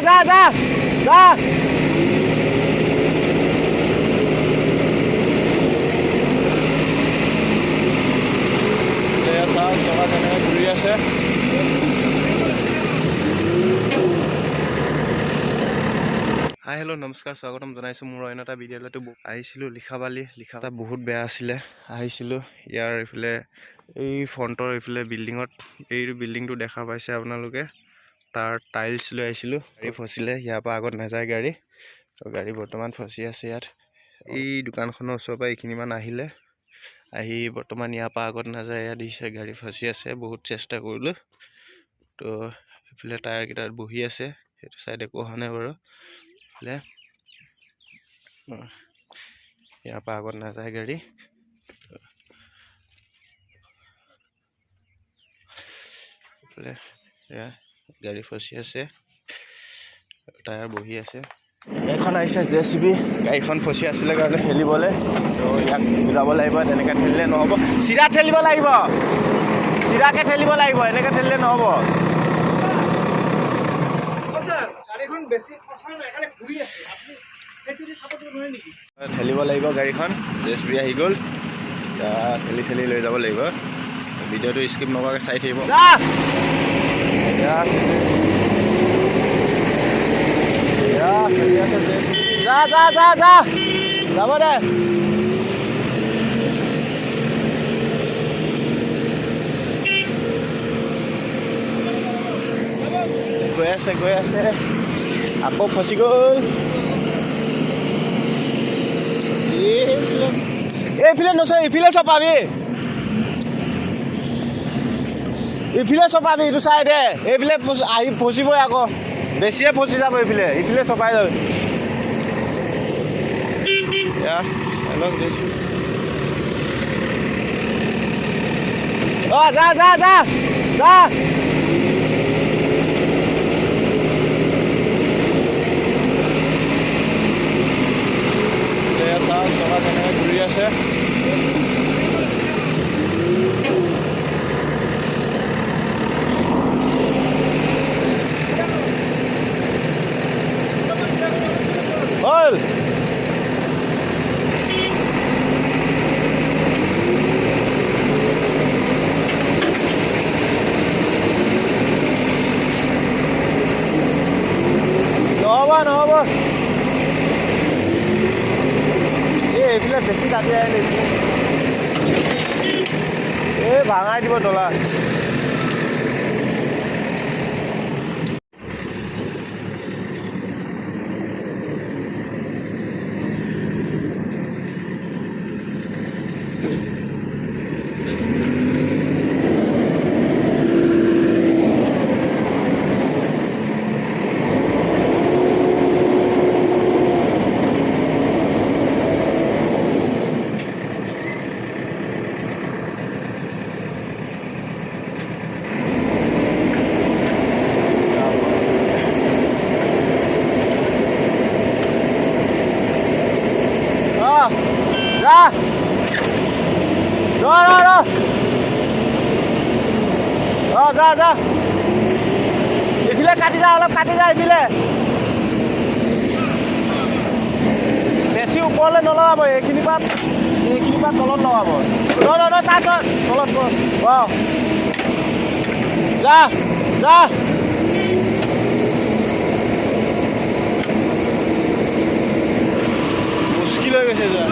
যা যা যা টকা তেনেকৈ ঘূৰি আছে। হাই হেল্ল' নমস্কাৰ, স্বাগতম জনাইছোঁ মোৰ অন্য এটা বিদ্যালয়তো আহিছিলোঁ। লিখা বহুত বেয়া আছিলে। আহিছিলোঁ ইয়াৰ এইফালে এই ফ্ৰণ্টৰ এইফালে বিল্ডিঙত, এই বিল্ডিংটো দেখা পাইছে আপোনালোকে, তাৰ টাইলছ লৈ আহিছিলোঁ। গাড়ী ফচিলে, ইয়াৰ পৰা আগত নাযায় গাড়ী, তো গাড়ী বৰ্তমান ফচি আছে ইয়াত। এই দোকানখনৰ ওচৰৰ পৰা এইখিনিমান আহিলে, আহি বৰ্তমান ইয়াৰ পৰা আগত নাযায়, ইয়াত দিছে গাড়ী ফচি আছে। বহুত চেষ্টা কৰিলোঁ, তো এইফালে টায়াৰকেইটাত বহি আছে, সেইটো চাইড একো অহা নাই বাৰু। ইয়াৰ পৰা আগত নাযায় গাড়ী, গাড়ী ফচি আছে, টায়াৰ বহি আছে। গাড়ীখন আহিছে JCB, গাড়ীখন ফচি আছিলে কাৰণে ঠেলিবলৈ, তো ইয়াক বুজাব লাগিব, তেনেকৈ ঠেলিলে নহ'ব, চিধা ঠেলিব লাগিব, চিধাকৈ ঠেলিব লাগিব, এনেকৈ ঠেলিলে নহ'ব। ঠেলিব লাগিব গাড়ীখন, JCB আহি গ'ল, ঠেলি ঠেলি লৈ যাব লাগিব। ভিডিঅ'টো স্কিপ নকৰাকৈ চাই থাকিব। যা যা যা যা যাব দে। গৈ আছে আকৌ ফচি গ'ল। এইফালে নচ, ইফালে চপাবি, ইফালে চপাবি, এইটো চাইডে এইফালে আহি ফচিবই, আকৌ বেছিয়ে ফচি যাব এইফালে, ইফালে চপাই যাব। অ যা যা যা যা টকা তেনেকৈ ঘূৰি আছে। হ'ল নহ'ব এইফালে বেছি কাটি আহিলে, এই ভাঙাই দিব তলা। যা যা এইফালে কাটি যা, অলপ কাটি যা, এইফালে বেছি ওপৰলৈ নলগাব, এইখিনি পৰা তলত লগাব। নহয় তাত তলত অঁ যা যা মুস্কিল হৈ গৈছে যা।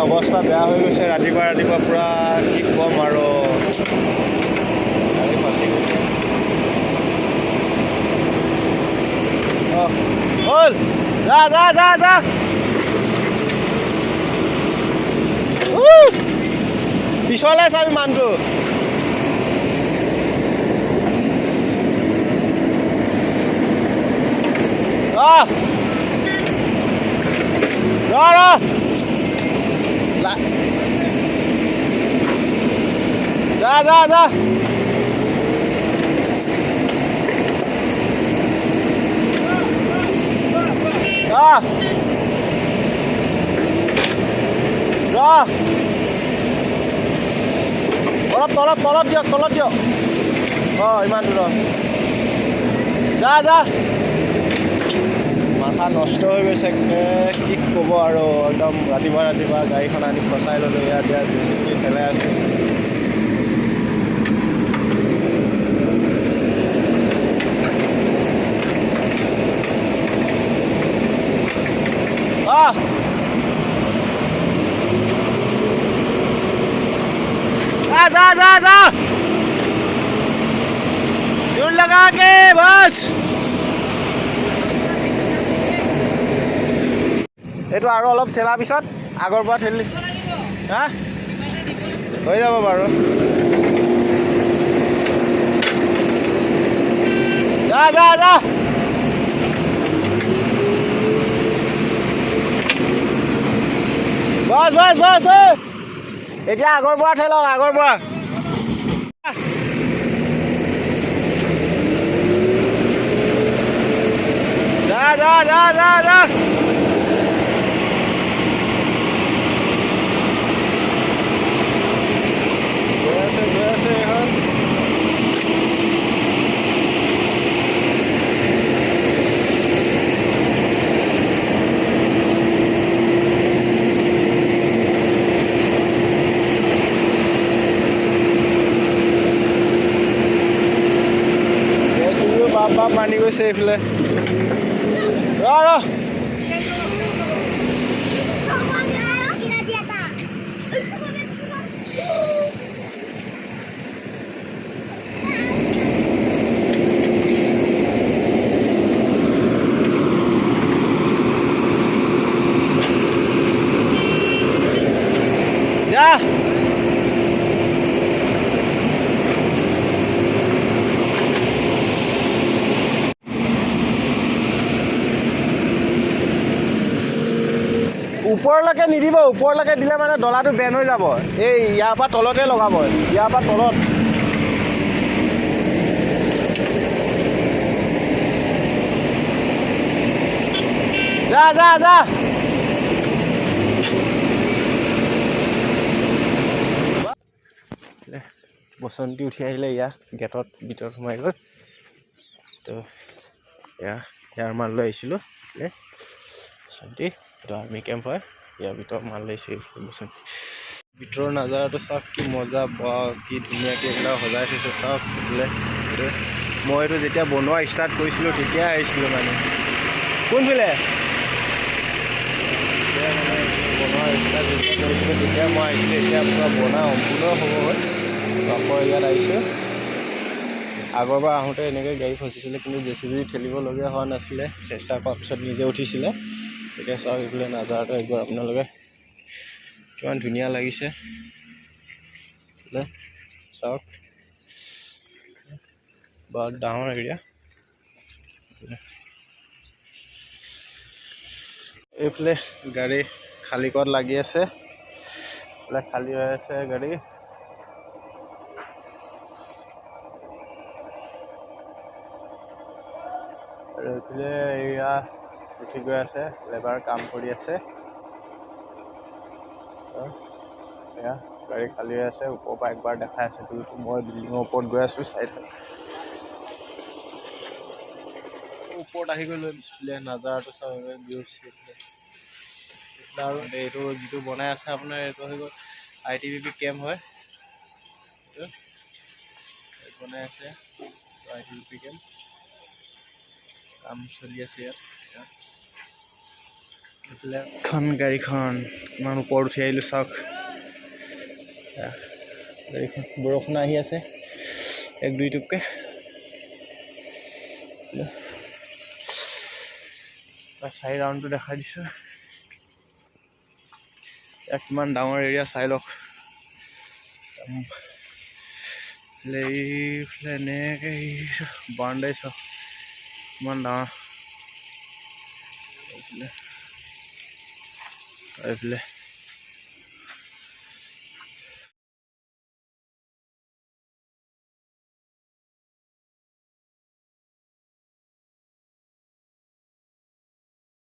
অৱস্থা বেয়া হৈ গৈছে, ৰাতিপুৱা পূৰা কি ক'ম আৰু, গাড়ী ফচি গৈছে। হ'ল যা যা যা যা পিছলৈ চাবি মানুহটো। যা যা যা যা অলপ তলত দিয়ক অঁ ইমান দূৰত যা মাথা নষ্ট হৈ গৈছে কি ক'ব আৰু একদম ৰাতিপুৱা গাড়ীখন আনি ফচাই ল'লোঁ ইয়াত জেচিবি পেলাই আছে जा जोर लगा के बस এইটো আৰু অলপ ঠেলা পিছত আগৰ পৰা ঠেলি হা হৈ যাব বাৰু যা বস এতিয়া আগৰ পৰা ঠেলক আগৰ পৰা যা গৈ আছে এখন বাপ মানি গৈছে এইফালে ৰ যা ওপৰলৈকে নিদিব ওপৰলৈকে দিলে মানে ডলাটো বেন হৈ যাব এই ইয়াৰ পৰা তলতে লগাব ইয়াৰ পৰা তলত যা বসন্তি উঠি আহিলে গেটত ভিতৰত সোমাই গ'ল তো ইয়াৰ মাল লৈ আহিছিলোঁ বসন্তি এইটো আৰ্মি কেম্প হয় ইয়াৰ ভিতৰত মাল লৈছিল বসন্তি ভিতৰৰ নাজাৰাটো চাওক কি মজা বা কি ধুনীয়াকৈ এইবিলাক সজাই থৈছে চাওক বোলে মই এইটো যেতিয়া বনোৱা ষ্টাৰ্ট কৰিছিলোঁ তেতিয়াই আহিছিলোঁ মানে কোনফালে বনোৱা ষ্টাৰ্ট যেতিয়া কৰিছিলোঁ তেতিয়া মই আহিছিলোঁ এতিয়া পূৰা বনোৱা সম্পূৰ্ণ হ'ব হয় আকৌ ইয়াত আহিছোঁ আগৰবাৰ আহোঁতে এনেকৈ গাড়ী ফচিছিলে কিন্তু জেচিবি ঠেলিবলগীয়া হোৱা নাছিলে চেষ্টা কৰাৰ পিছত নিজে উঠিছিলে এতিয়া চাওক এইফালে নাজাৰাটো একবাৰ আপোনালোকে কিমান ধুনীয়া লাগিছে চাওক বহুত ডাঙৰ এৰিয়া এইফালে গাড়ী খালী কৰাত লাগি আছে এইফালে খালী হৈ আছে গাড়ী আৰু এইফালে এয়া উঠি গৈ আছে লেবাৰ কাম কৰি আছে এয়া গাড়ী খালী হৈ আছে ওপৰৰ পৰা একবাৰ দেখাই আছে মই বিল্ডিঙৰ ওপৰত গৈ আছোঁ চাইড ওপৰত আহি গ'লো ডিছপ্লে নাজাৰাটো চাব আৰু এইটো যিটো বনাই আছে আপোনাৰ এইটো হৈ গ'ল ITBP কেম্প হয় বনাই আছে ITBP কেম্প কাম চলি আছে ইয়াত এইফালে গাড়ীখন কিমান ওপৰত উঠি আহিলোঁ চাওক গাড়ীখন বৰষুণ আহি আছে 1-2 টোপকে চাই ৰাউণ্ডটো দেখাই দিছোঁ ইয়াত কিমান ডাঙৰ এৰিয়া চাই লওক এইফালে এনেকৈ বাউণ্ডাৰী চাওক কিমান ডাঙৰ এইফালে